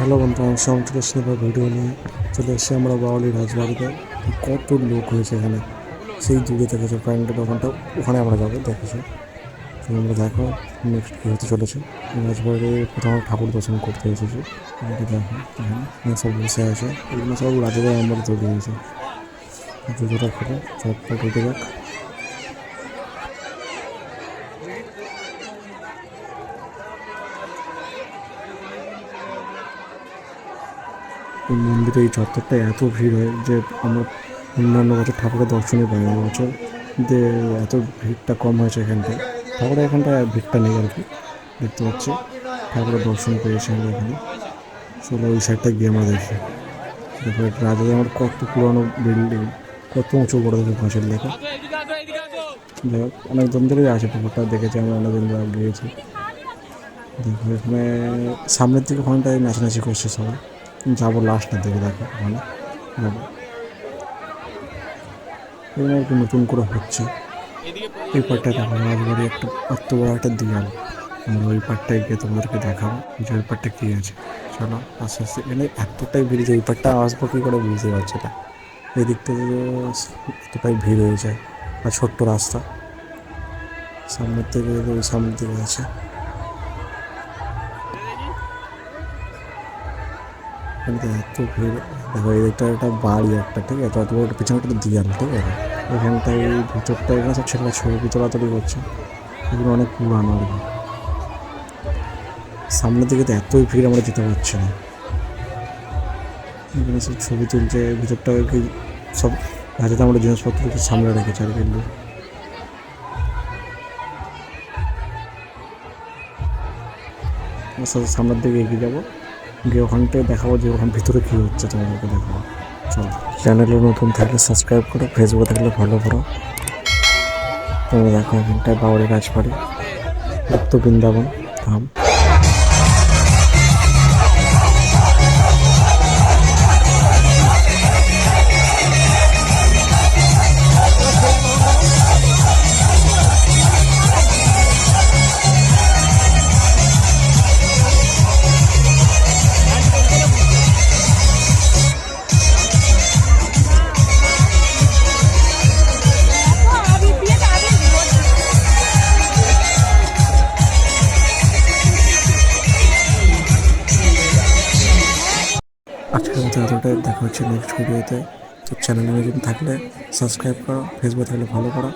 Hello বন্ধু, আমি সঞ্চয় সিনেমার ভিডিও নিয়ে চলে এসেছি আমরা বাওয়ালি রাজবাড়িতে। কত লোক হয়েছে এখানে, সেই দূরে দেখেছো প্যান্ডেল ওখানটা, ওখানে আমরা যাবো দেখেছো। তোমরা দেখো নেক্সট কী হতে চলেছে। রাজবাড়ি প্রথমে ঠাকুর দর্শন করতে এসেছি। এটা দেখো এখানে সব বসে আছে, এগুলো সব রাজাদের আমরা তৈরি হয়েছে। জুতোটা খুলে চটপট উঠে যাক। এই মন্দিরে এই চত্বরটা এত ভিড় হয় যে আমরা অন্যান্য বছর ঠাকুরের দর্শনই পাই না। বছর যে এত ভিড়টা কম হয়েছে এখানটায়, ঠাকুরের এখানটায় ভিড়টা নেই আর কি। দেখতে পাচ্ছি ঠাকুরের দর্শন পেয়েছি আমরা এখানে। চলো ওই সাইডটা গিয়ে আমরা দেখি। দেখো রাজাদের আমার কত পুরনো বিল্ডিং, কত উঁচু বড় দেখে পাঁচিল দেখো। যাই হোক অনেক দিন ধরেই আছে পুকুরটা, দেখেছি আমরা অনেকদিন ধরে গিয়েছি। দেখো এখানে সামনের দিকে ওখানটায় নাচানাচি করছে সবাই। যাবো লাস্টের দিকে, দেখো ওখানে যাবো। এখানে আর কি নতুন করে হচ্ছে এই পার্টটা। দেখো রাজবাড়ি একটা অত বড় একটা দিয়াল, আমরা ওই পার্টটায় গিয়ে তোমাদেরকে দেখাবো যে ওই পার্টটা কী আছে। চলো আস্তে আস্তে, এখানে এতটাই ভিড় যে ওই পার্টটা আসবো কী করে বুঝতে পারছি না। এই দিক থেকে এতটাই ভিড় হয়ে যায়, আর ছোট্ট রাস্তা সামনের থেকে, ওই সামনের দিকে আছে। এত ভিড় দেখো, এটা একটা বাড়ি একটা, ঠিক আছে, অত বড় পিছনে একটা দিয়াল, ঠিক আছে। এখানটায় এই ভিতরটা এখানে সব ছেলেরা ছবি তোলাতুলি করছে, এগুলো অনেক পুরানো আর কি। সামনের দিকে তো এতই ভিড় আমরা যেতে পারছি না। এখানে সব ছবি তুলছে, ভিতরটা আর কি সব হাতে আমরা জিনিসপত্র সামনে রেখেছে আর কি। সামনের দিকে এগিয়ে যাবো, গিয়ে ওখানটায় দেখাবো যে ওখান ভিতরে কী হচ্ছে তোমাদেরকে দেখাবো। চলো, চ্যানেলে নতুন থাকলে সাবস্ক্রাইব করো, ফেসবুকে থাকলে ফলো করো। তোমরা দেখো এখানটায় বাউরি রাজবাড়ি, গুপ্ত বৃন্দাবন ধাম। আজকের মতো এতটাই, দেখা হচ্ছে নেক্সট ভিডিওতে। তো চ্যানেলে নতুন থাকলে সাবস্ক্রাইব করো, ফেসবুক থাকলে ফলো করো।